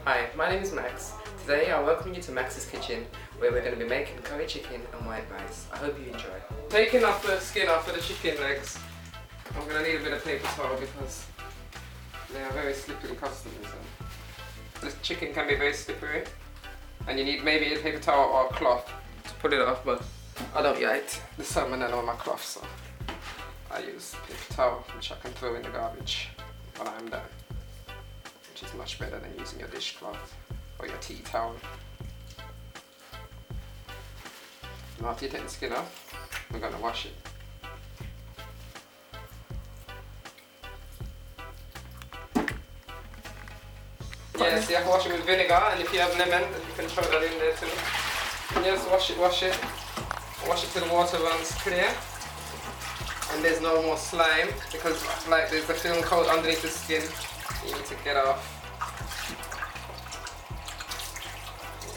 Hi, my name is Max. Today I welcome you to Max's Kitchen, where we're going to be making curry chicken and white rice. I hope you enjoy. Taking off the skin off of the chicken legs, I'm going to need a bit of paper towel because they are very slippery customers. The chicken can be very slippery and you need maybe a paper towel or a cloth to pull it off, but I don't eat the salmonella on my cloth, so I use paper towel which I can throw in the garbage when I'm done, which is much better than using your dishcloth or your tea towel. Now after you take the skin off, we're going to wash it. Yes, you have to wash it with vinegar, and if you have lemon, then you can throw that in there too. And just wash it. Wash it till the water runs clear. And there's no more slime, because like there's a film coat underneath the skin you need to get off.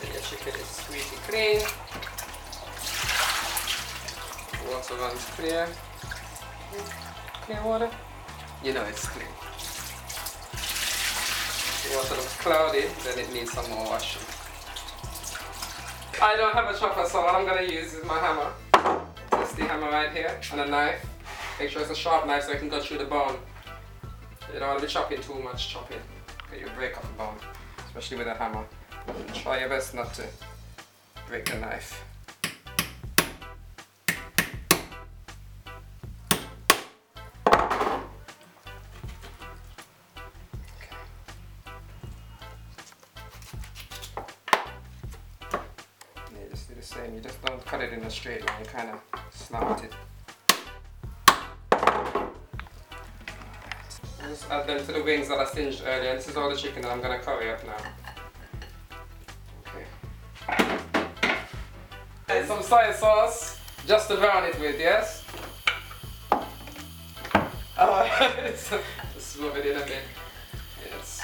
And your chicken is squeaky clean. Water runs clear. Clear water? You know it's clean. If the water looks cloudy, then it needs some more washing. I don't have a chopper, so all I'm going to use is my hammer. That's the hammer right here, and a knife. Make sure it's a sharp knife so it can go through the bone. You don't want to be chopping too much, chopping. Okay, you'll break up the bone, especially with a hammer. And try your best not to break the knife. Just do the same, you just don't cut it in a straight line, you kind of slant it. Just add them to the wings that I singed earlier. This is all the chicken that I'm going to curry up now. Okay. And some soy sauce, just to brown it with, yes? Oh, just rub it in a bit. Yes.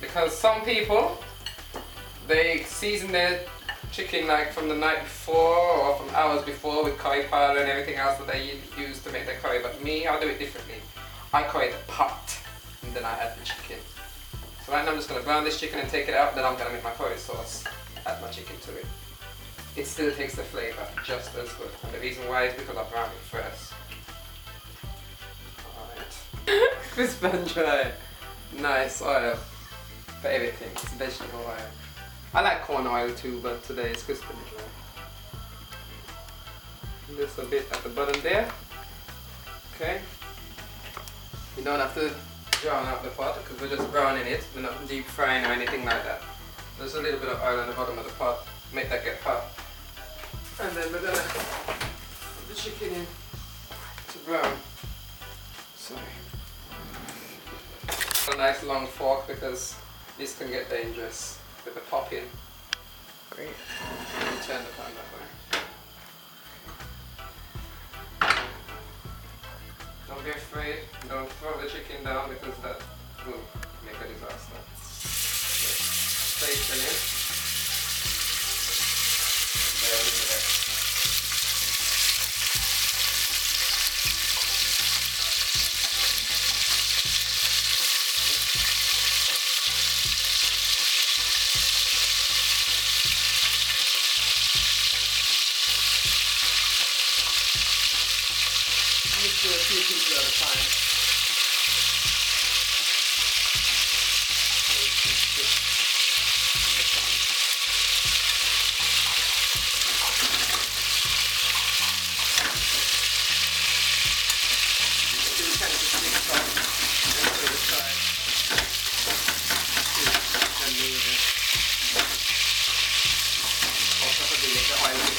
Because some people, they season their chicken like from the night before or from hours before with curry powder and everything else that they use to make their curry, but me, I'll do it differently. I curry the pot and then I add the chicken. So right now I'm just going to brown this chicken and take it out, then I'm going to make my curry sauce, add my chicken to it. It still takes the flavour just as good, and the reason why is because I browned it first. Alright. Crisp and dry. Nice oil for everything, it's vegetable oil. I like corn oil too, but today it's crisp and dry. Just a bit at the bottom there. Okay. You don't have to drown out the pot because we're just browning it. We're not deep frying or anything like that. There's a little bit of oil on the bottom of the pot. Make that get hot. And then we're gonna put the chicken in to brown. Sorry. A nice long fork because this can get dangerous with the popping. Great. Turn the pan that way. Don't be afraid, don't throw the chicken down because that will make a disaster. Place them in. There we go. Mix it a few pieces at a time.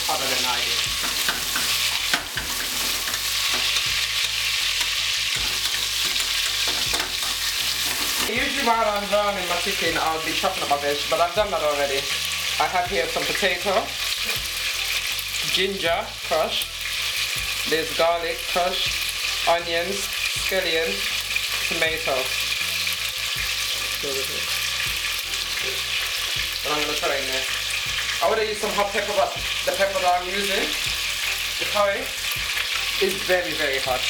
Hotter than I did. Usually while I'm browning my chicken, I'll be chopping up my veg, but I've done that already. I have here some potato, ginger crushed, there's garlic crushed, onions, scallions, tomato. But I'm going to throw in there. I would have used some hot pepper, but the pepper that I'm using, the curry, is very, very hot.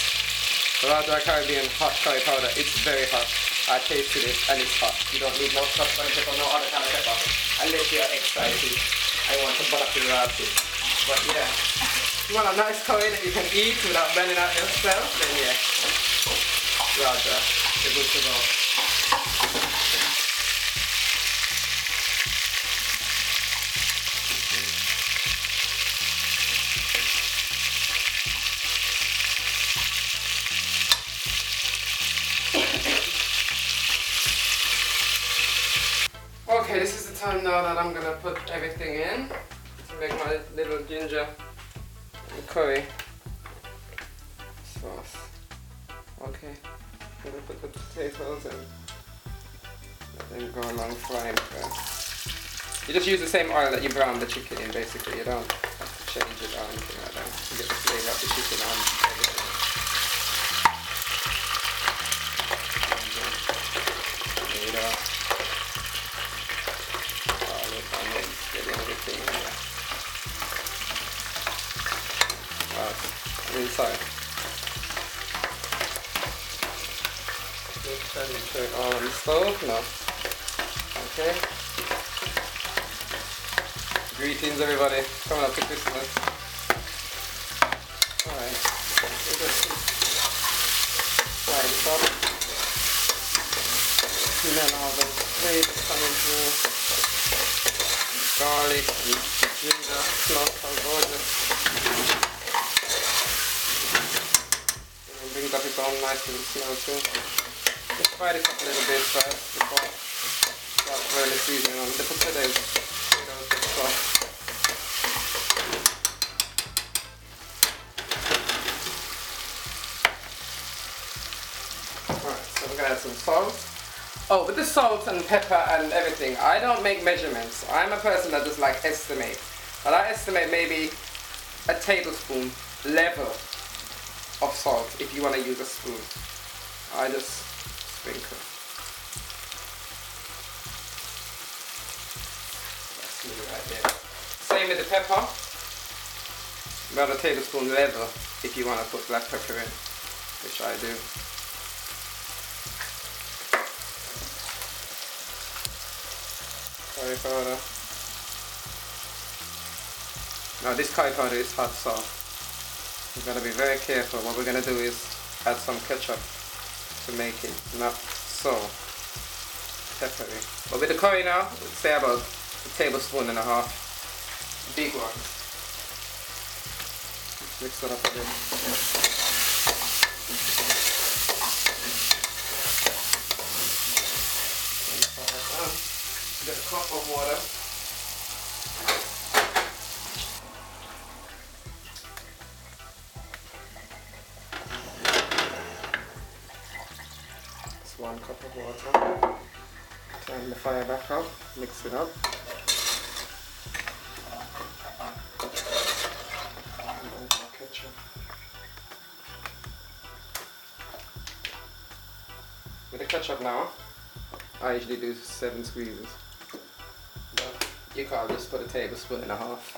The Raja Caribbean hot curry powder, it's very hot. I tasted it and it's hot. You don't need no salt and pepper, no other kind of pepper, unless you are excited and you want to burn up your rabbit. But yeah, if you want a nice curry that you can eat without burning out yourself, then yeah, Raja, you're good to go. Okay, this is the time now that I'm gonna put everything in to make my little ginger and curry sauce. Okay, I'm gonna put the potatoes in and then go along frying first. You just use the same oil that you brown the chicken in basically, you don't have to change it or anything like that to get the flavor of the chicken on everything. There you go. Everything in there. Inside. Just turn it all on the stove now. Okay. Greetings everybody, coming up to Christmas. Alright. Fry this up. Smell all the flavors coming through. Garlic and ginger, smells so gorgeous. And it brings up its own nice little smell too. Just fry this up a little bit first before I start really seasoning on the potatoes. Alright, so we're gonna add some salt. Oh, with the salt and pepper and everything, I don't make measurements. I'm a person that just like estimate. But I estimate maybe a tablespoon level of salt if you want to use a spoon. I just sprinkle. That's me right there. Same with the pepper. About a tablespoon level if you want to put black pepper in, which I do. Curry powder. Now this curry powder is hot, so we've got to be very careful. What we're going to do is add some ketchup to make it not so peppery. But with the curry now, let's say about a tablespoon and a half. Big one. Mix it up a bit. Get a cup of water. It's 1 cup of water. Turn the fire back up, mix it up. And ketchup. With the ketchup now, I usually do 7 squeezes. You can just put a tablespoon and a half.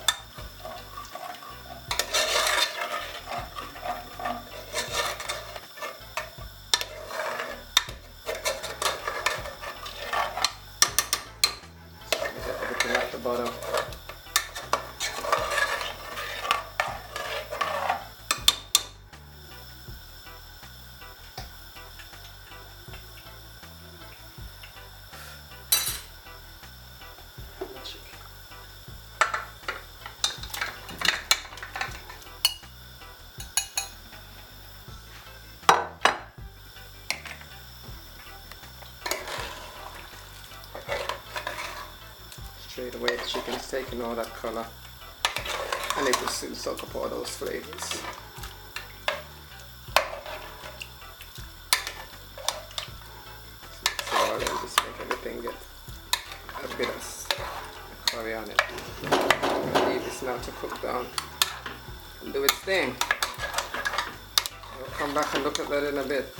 Get everything at the bottom. Straight away the chicken's taking all that colour and it will soon soak up all those flavours. So I'll just make everything get a bit of curry on it. I'll leave this now to cook down and do its thing. I'll come back and look at that in a bit.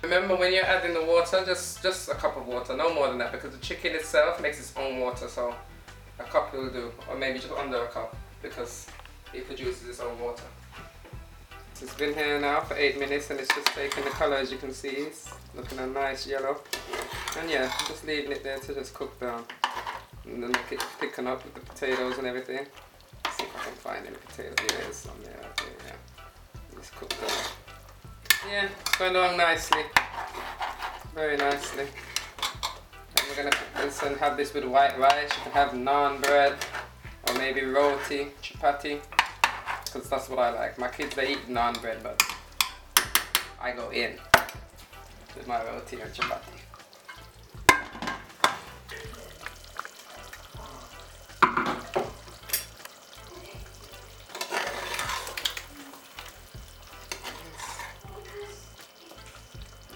Remember when you're adding the water, just a cup of water, no more than that, because the chicken itself makes its own water, so a cup will do, or maybe just under a cup, because it produces its own water. It's been here now for 8 minutes and it's just taking the colour, as you can see. It's looking a nice yellow. And yeah, I'm just leaving it there to just cook down. And then make it thicken up with the potatoes and everything. See if I can find any potato. Yeah, there's some there. Okay, yeah. Just cook down. Yeah, it's going along nicely. Very nicely. And we're gonna cook this and have this with white rice. You can have naan bread or maybe roti, chapati. Because that's what I like. My kids, they eat naan bread, but I go in with my roti and chapati.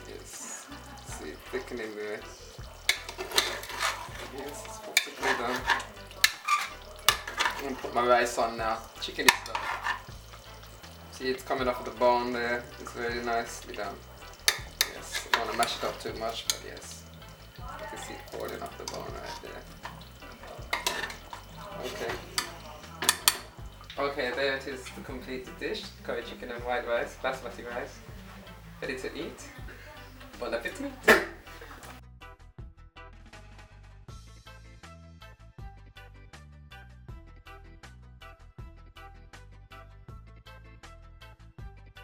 Yes. See, thickening there. Yes, it's practically done. I'm gonna put my rice on now. Chicken is done. See, it's coming off of the bone there. It's very nicely done. Yes, I don't want to mash it up too much, but yes. You can see it falling off the bone right there. Okay. Okay, there it is, the completed dish. Curry chicken and white rice, basmati rice. Ready to eat. Bon appetit!